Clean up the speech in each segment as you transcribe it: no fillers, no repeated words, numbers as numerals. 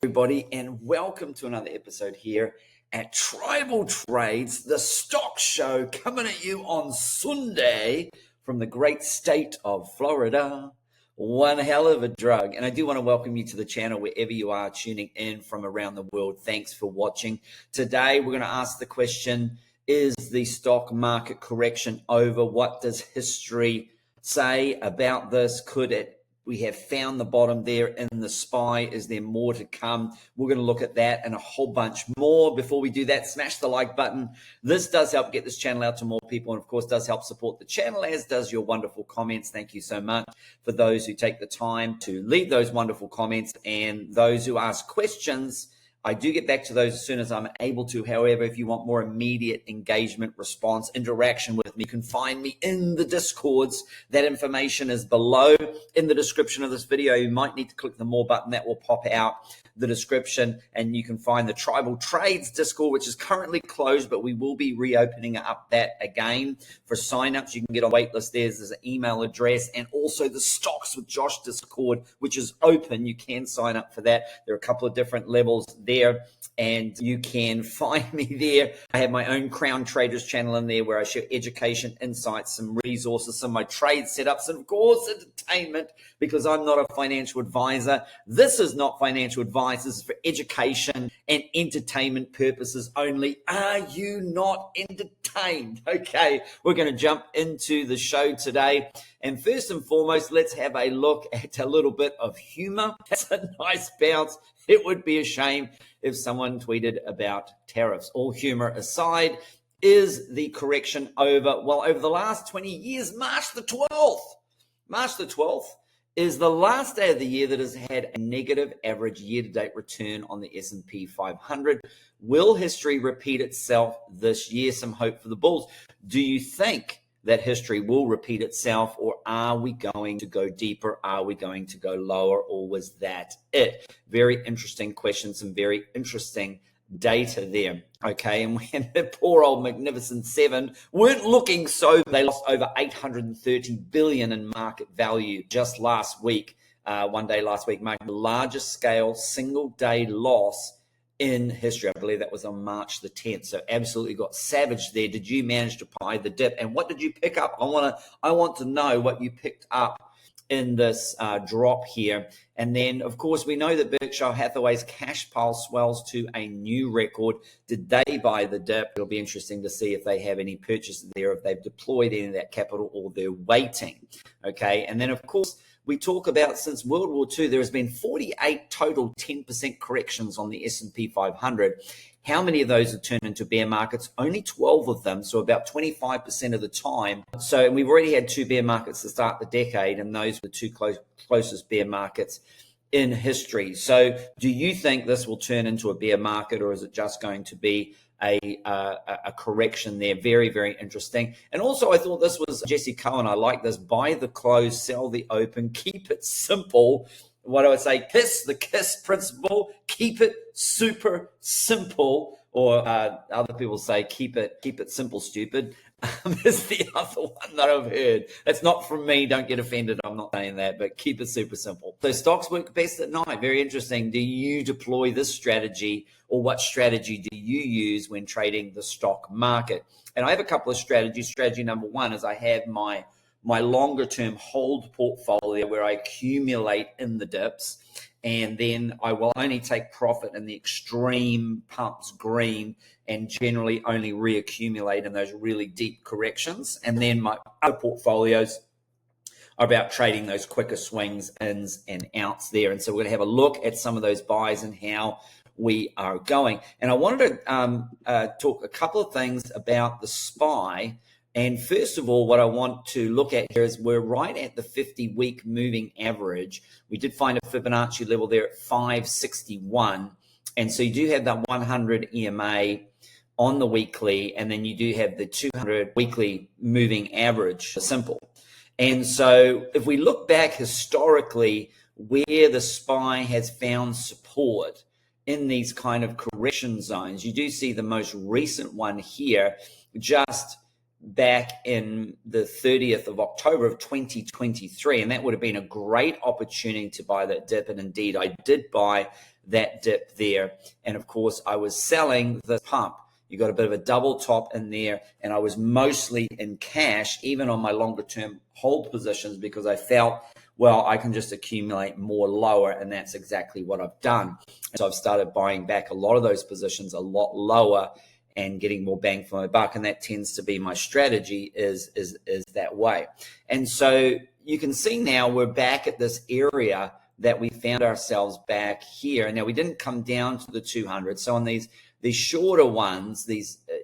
everybody, and welcome to another episode here at Tribal Trades, the stock show coming at you on Sunday from the great state of Florida. One hell of a drug. And I do want to welcome you to the channel wherever you are tuning in from around the world. Thanks for watching. Today, we're going to ask the question, is the stock market correction over? What does history say about this? We have found the bottom there in the SPY. Is there more to come? We're going to look at that and a whole bunch more. Before we do that, smash the like button. This does help get this channel out to more people, and of course does help support the channel, as does your wonderful comments. Thank you so much for those who take the time to leave those wonderful comments and those who ask questions. I do get back to those as soon as I'm able to. However, if you want more immediate engagement, response, interaction with me, you can find me in the Discords. That information is below in the description of this video. You might need to click the more button that will pop out the description, and you can find the Tribal Trades Discord, which is currently closed, but we will be reopening up that again for signups. You can get a waitlist there. There's an email address, and also the Stocks with Josh Discord, which is open. You can sign up for that. There are a couple of different levels there, and you can find me there. I have my own Crown Traders channel in there where I share education, insights, some resources, some of my trade setups, and of course entertainment, because I'm not a financial advisor. This is not financial advice. This is for education and entertainment purposes only. Are you not entertained? Okay, we're going to jump into the show today. And first and foremost, let's have a look at a little bit of humor. That's a nice bounce. It would be a shame if someone tweeted about tariffs. All humor aside, is the correction over? Well, over the last 20 years, March the 12th is the last day of the year that has had a negative average year-to-date return on the S&P 500. Will history repeat itself this year? Some hope for the bulls. Do you think that history will repeat itself, or are we going to go deeper? Are we going to go lower, or was that it? Very interesting question, some very interesting data there. Okay, and when the poor old Magnificent Seven weren't looking so, they lost over 830 billion in market value just last week. One day last week, marking the largest scale single day loss in history. I believe that was on March the 10th. So absolutely got savage there. Did you manage to buy the dip? And what did you pick up? I want to know what you picked up in this drop here. And then, of course, we know that Berkshire Hathaway's cash pile swells to a new record. Did they buy the dip? It'll be interesting to see if they have any purchases there, if they've deployed any of that capital, or they're waiting. Okay, and then, of course, we talk about since World War II, there has been 48 total 10% corrections on the S&P 500. How many of those have turned into bear markets? Only 12 of them, so about 25% of the time. So, and we've already had two bear markets to start the decade, and those were the two closest bear markets in history. So do you think this will turn into a bear market, or is it just going to be a correction there? Very, very interesting. And also, I thought this was Jesse Cohen. I like this. Buy the close, sell the open, keep it simple. What do I say? The KISS principle. Keep it super simple. Or other people say, keep it simple, stupid. Is the other one that I've heard. That's not from me. Don't get offended. I'm not saying that, but keep it super simple. So stocks work best at night. Very interesting. Do you deploy this strategy, or what strategy do you use when trading the stock market? And I have a couple of strategies. Strategy number one is I have my longer term hold portfolio where I accumulate in the dips, and then I will only take profit in the extreme pumps green, and generally only reaccumulate in those really deep corrections. And then my other portfolios are about trading those quicker swings, ins and outs there. And so we're going to have a look at some of those buys and how we are going. And I wanted to talk a couple of things about the SPY. And first of all, what I want to look at here is we're right at the 50-week moving average. We did find a Fibonacci level there at 561. And so you do have that 100 EMA on the weekly, and then you do have the 200 weekly moving average, simple. And so if we look back historically where the SPY has found support in these kind of correction zones, you do see the most recent one here just back in the 30th of October of 2023, and that would have been a great opportunity to buy that dip. And indeed, I did buy that dip there. And of course, I was selling the pump. You got a bit of a double top in there, and I was mostly in cash, even on my longer term hold positions, because I felt, well, I can just accumulate more lower, and that's exactly what I've done. So I've started buying back a lot of those positions a lot lower and getting more bang for my buck, and that tends to be my strategy is that way. And so you can see now we're back at this area that we found ourselves back here. Now we didn't come down to the 200, so on these shorter ones,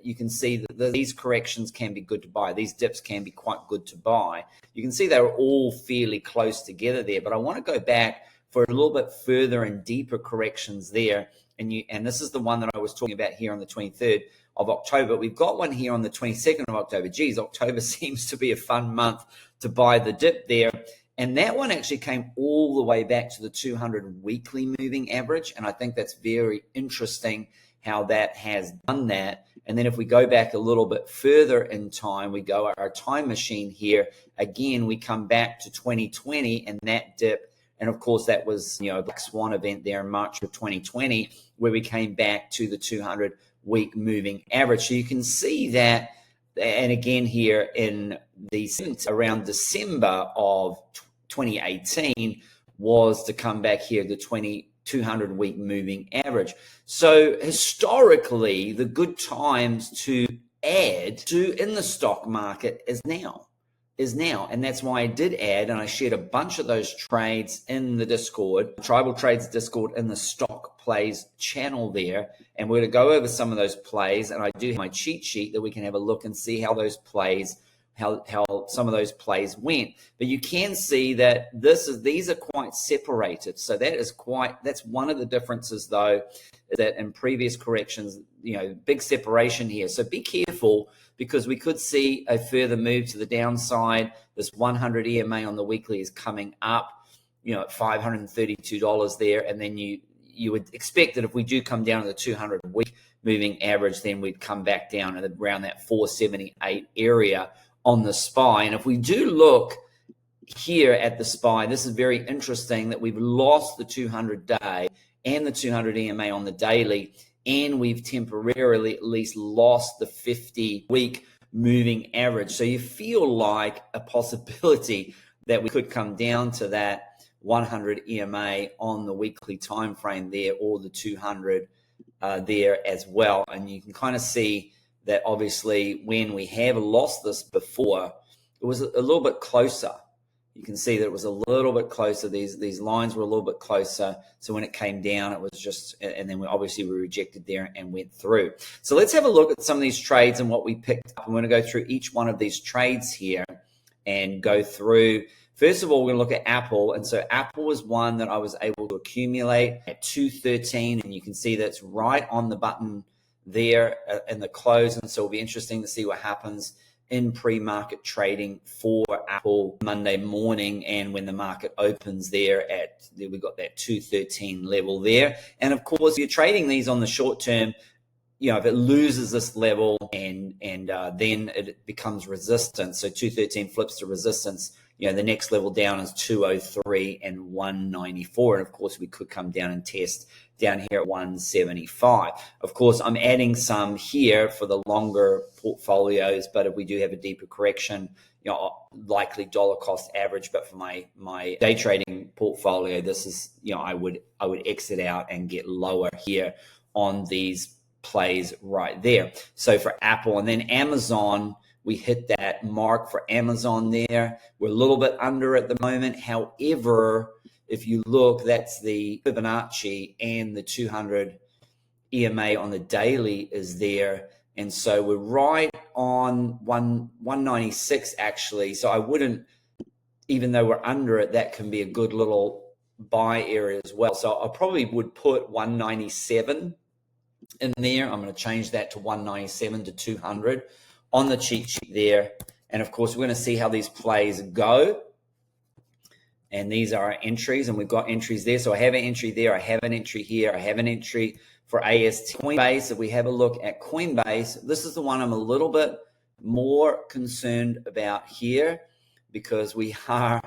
you can see that these corrections can be good to buy. These dips can be quite good to buy. You can see they're all fairly close together there, but I want to go back for a little bit further and deeper corrections there. And this is the one that I was talking about here on the 23rd of October. We've got one here on the 22nd of October. Geez, October seems to be a fun month to buy the dip there. And that one actually came all the way back to the 200 weekly moving average. And I think that's very interesting how that has done that. And then if we go back a little bit further in time, we go our time machine here. Again, we come back to 2020 and that dip. And of course, that was, a Black Swan event there in March of 2020, where we came back to the 200 week moving average. So you can see that. And again, here in around December of 2018 was to come back here to 200 week moving average. So historically, the good times to add to in the stock market is now. And that's why I did add, and I shared a bunch of those trades in the Discord, Tribal Trades Discord, in the stock plays channel there. And we're going to go over some of those plays, and I do have my cheat sheet that we can have a look and see how those plays, how some of those plays went. But you can see that these are quite separated. So that's one of the differences, though, that in previous corrections, big separation here. So be careful, because we could see a further move to the downside. This 100 EMA on the weekly is coming up, at $532 there. And then you would expect that if we do come down to the 200 week moving average, then we'd come back down at around that 478 area on the SPY. And if we do look here at the SPY, this is very interesting that we've lost the 200 day and the 200 EMA on the daily, and we've temporarily at least lost the 50 week moving average. So you feel like a possibility that we could come down to that 100 EMA on the weekly time frame there, or the 200 there as well. And you can kind of see that obviously when we have lost this before, it was a little bit closer. You can see that it was a little bit closer. These lines were a little bit closer. So when it came down, it was just, and then we rejected there and went through. So let's have a look at some of these trades and what we picked up. I'm going to go through each one of these trades here and go through. First of all, we're going to look at Apple. And so Apple was one that I was able to accumulate at 213. And you can see that's right on the button there in the close. And so it'll be interesting to see what happens in pre-market trading for Apple Monday morning, and when the market opens there we've got that 213 level there. And of course, if you're trading these on the short term, if it loses this level and then it becomes resistance, so 213 flips to resistance, the next level down is 203 and 194. And of course, we could come down and test down here at 175. Of course, I'm adding some here for the longer portfolios, but if we do have a deeper correction, likely dollar cost average. But for my day trading portfolio, this is, I would exit out and get lower here on these plays right there. So for Apple, and then Amazon, we hit that mark for Amazon there. We're a little bit under at the moment. However, if you look, that's the Fibonacci, and the 200 EMA on the daily is there. And so we're right on 196 actually. So I wouldn't, even though we're under it, that can be a good little buy area as well. So I probably would put 197 in there. I'm going to change that to 197 to 200 on the cheat sheet there. And of course, we're going to see how these plays go. And these are our entries, and we've got entries there. So I have an entry there. I have an entry here. I have an entry for AST. Coinbase, if we have a look at Coinbase, this is the one I'm a little bit more concerned about here, because we are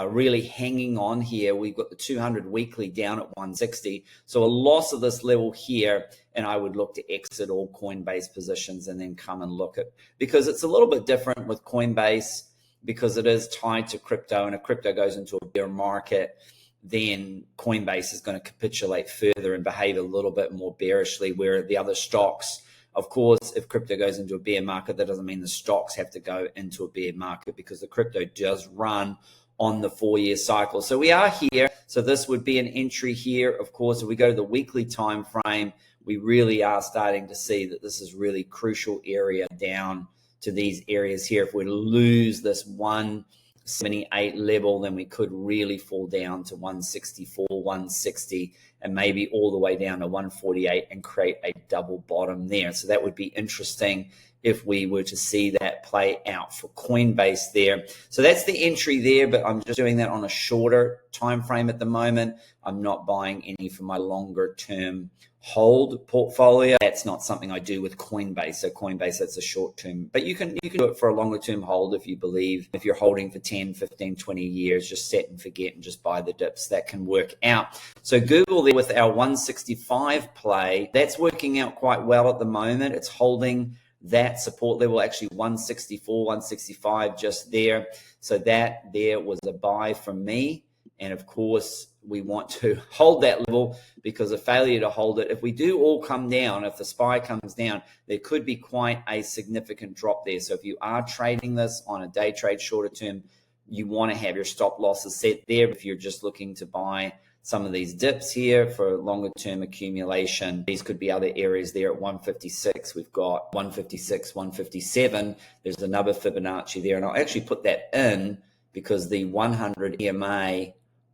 really hanging on here. We've got the 200 weekly down at 160. So a loss of this level here, and I would look to exit all Coinbase positions and then come and look at, because it's a little bit different with Coinbase because it is tied to crypto, and if crypto goes into a bear market, then Coinbase is going to capitulate further and behave a little bit more bearishly, where the other stocks, of course, if crypto goes into a bear market, that doesn't mean the stocks have to go into a bear market, because the crypto does run on the 4-year cycle. So we are here. So this would be an entry here. Of course, if we go to the weekly time frame, we really are starting to see that this is really crucial area down to these areas here. If we lose this 178 level, then we could really fall down to 164, 160, and maybe all the way down to 148 and create a double bottom there. So that would be interesting if we were to see that play out for Coinbase there. So that's the entry there, but I'm just doing that on a shorter time frame at the moment. I'm not buying any for my longer term hold portfolio. That's not something I do with Coinbase. So Coinbase, that's a short term, but you can do it for a longer term hold if you believe. If you're holding for 10, 15, 20 years, just set and forget and just buy the dips. That can work out. So Google there with our 165 play, that's working out quite well at the moment. It's holding that support level, actually 164, 165 just there. So that there was a buy from me. And of course, we want to hold that level, because a failure to hold it, if we do all come down, if the SPY comes down, there could be quite a significant drop there. So if you are trading this on a day trade shorter term, you want to have your stop losses set there. If you're just looking to buy some of these dips here for longer term accumulation, these could be other areas there at 156. We've got 156, 157. There's another Fibonacci there, and I'll actually put that in because the 100 EMA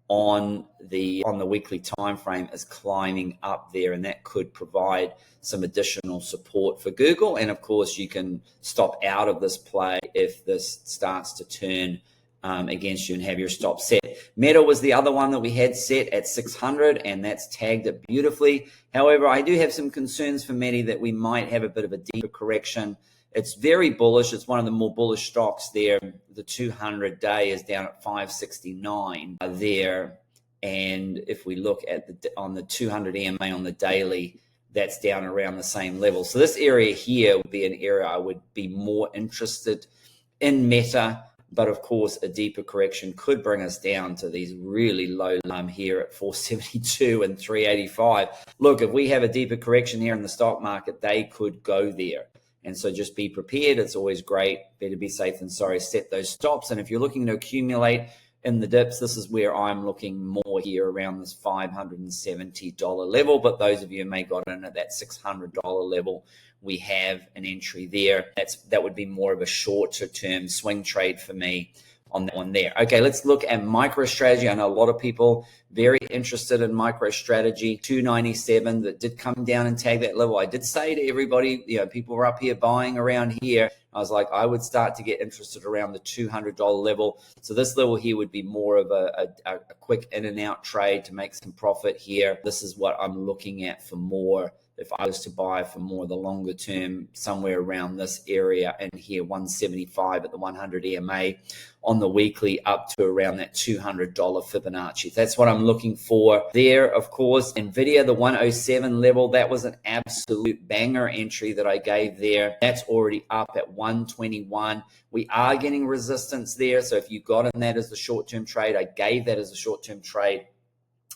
on the weekly time frame is climbing up there, and that could provide some additional support for Google. And of course, you can stop out of this play if this starts to turn against you and have your stop set. Meta was the other one that we had set at 600, and that's tagged it beautifully. However, I do have some concerns for Meta that we might have a bit of a deeper correction. It's very bullish. It's one of the more bullish stocks there. The 200-day is down at 569 there. And if we look at on the 200 EMA on the daily, that's down around the same level. So this area here would be an area I would be more interested in Meta. But of course, a deeper correction could bring us down to these really low here at 472 and 385. Look, if we have a deeper correction here in the stock market, they could go there. And so just be prepared. It's always great. Better be safe than sorry. Set those stops. And if you're looking to accumulate in the dips, this is where I'm looking more here around this $570 level. But those of you who may got in at that $600 level, we have an entry there. That would be more of a shorter term swing trade for me on that one there. Okay, let's look at MicroStrategy. I know a lot of people very interested in MicroStrategy. 297 that did come down and tag that level. I did say to everybody, people were up here buying around here. I was like, I would start to get interested around the $200 level. So this level here would be more of a quick in and out trade to make some profit here. This is what I'm looking at for more. If I was to buy for more of the longer term, somewhere around this area and here, 175 at the 100 EMA on the weekly, up to around that $200 Fibonacci. That's what I'm looking for there. Of course, NVIDIA, the 107 level, that was an absolute banger entry that I gave there. That's already up at 121. We are getting resistance there. So if you got in that as the short-term trade, I gave that as a short-term trade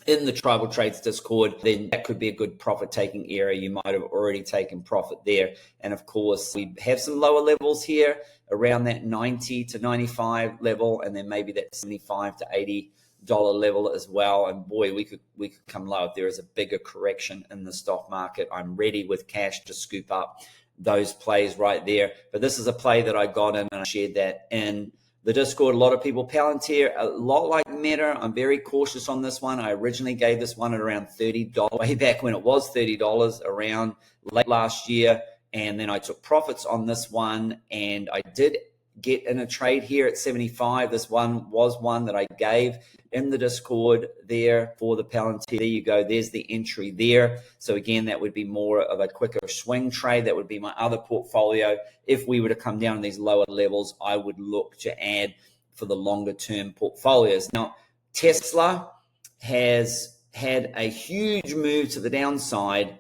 in the Tribal Trades Discord, then that could be a good profit-taking area. You might have already taken profit there. And of course, we have some lower levels here around that 90 to 95 level, and then maybe that 75 to $80 level as well. And boy, we could come low if there is a bigger correction in the stock market. I'm ready with cash to scoop up those plays right there. But this is a play that I got in, and I shared that in the Discord. A lot of people, Palantir, a lot like Meta. I'm very cautious on this one. I originally gave this one at around $30, way back when it was $30 around late last year. And then I took profits on this one, and I did get in a trade here at 75. This one was one that I gave in the Discord there for the Palantir. There you go. There's the entry there. So again, that would be more of a quicker swing trade. That would be my other portfolio. If we were to come down to these lower levels, I would look to add for the longer term portfolios. Now, Tesla has had a huge move to the downside,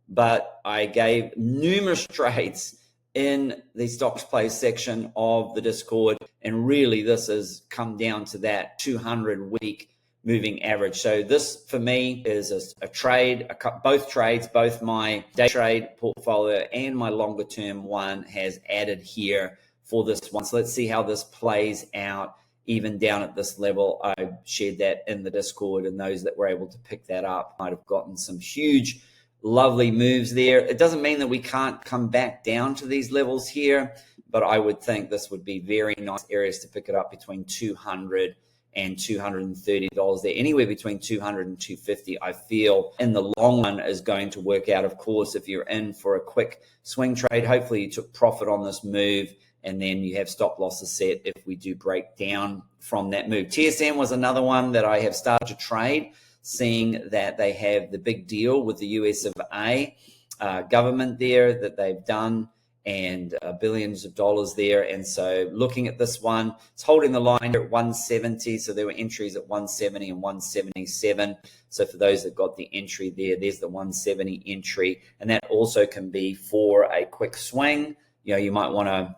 but I gave numerous trades in the stocks play section of the Discord, and really this has come down to that 200-week moving average. So this for me is a trade, both trades, both my day trade portfolio and my longer term one has added here for this one. So let's see how this plays out even down at this level. I shared that in the Discord, and those that were able to pick that up might have gotten some huge, lovely moves there. It doesn't mean that we can't come back down to these levels here, but I would think this would be very nice areas to pick it up between $200 and $230 there, anywhere between $200 and $250. I feel in the long run is going to work out. Of course, if you're in for a quick swing trade, hopefully you took profit on this move, and then you have stop losses set if we do break down from that move. TSM was another one that I have started to trade, seeing that they have the big deal with the US of A government there that they've done, and billions of dollars there. And so looking at this one, it's holding the line here at 170. So there were entries at 170 and 177. So for those that got the entry there, there's the 170 entry. And that also can be for a quick swing. You know, you might want to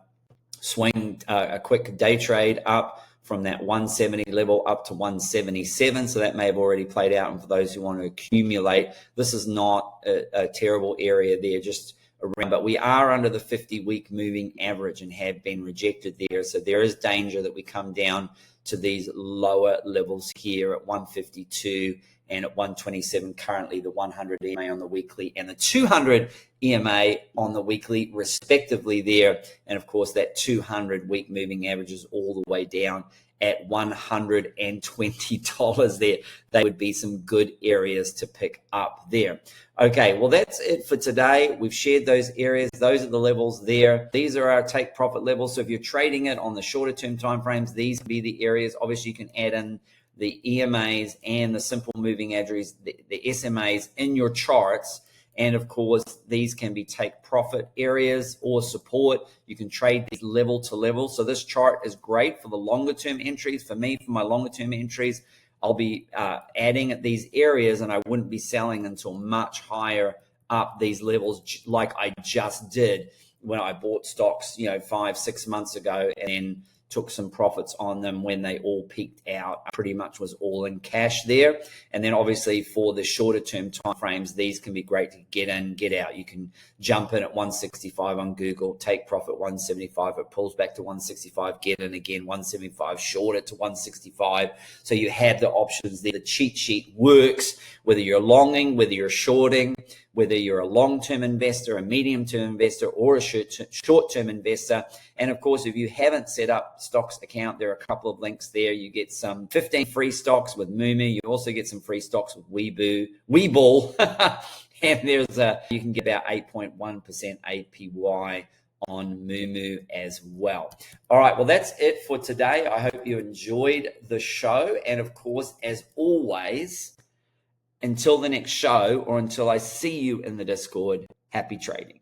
swing a quick day trade up from that 170 level up to 177. So that may have already played out. And for those who want to accumulate, this is not a terrible area there, just around, but we are under the 50-week moving average and have been rejected there. So there is danger that we come down to these lower levels here at 152 and at 127, currently the 100 EMA on the weekly and the 200 EMA on the weekly respectively there. And of course that 200-week moving average is all the way down at $120 there. They would be some good areas to pick up there. Okay, well, that's it for today. We've shared those areas. Those are the levels there. These are our take profit levels. So if you're trading it on the shorter term timeframes, these be the areas. Obviously, you can add in the EMAs and the simple moving averages, the SMAs in your charts. And of course, these can be take profit areas or support. You can trade these level to level. So this chart is great for the longer term entries. For me, for my longer term entries, I'll be adding at these areas, and I wouldn't be selling until much higher up these levels, like I just did when I bought stocks, 5-6 months ago, and then took some profits on them when they all peaked out. Pretty much was all in cash there. And then obviously for the shorter term time frames, these can be great to get in, get out. You can jump in at 165 on Google, take profit 175, it pulls back to 165, get in again 175, short it to 165. So you have the options there. The cheat sheet works whether you're longing, whether you're shorting, whether you're a long-term investor, a medium-term investor, or a short-term investor. And of course, if you haven't set up stocks account, there are a couple of links there. You get some 15 free stocks with Moomoo. You also get some free stocks with Webull. And you can get about 8.1% APY on Moomoo as well. All right, well, that's it for today. I hope you enjoyed the show. And of course, as always, until the next show or until I see you in the Discord, happy trading.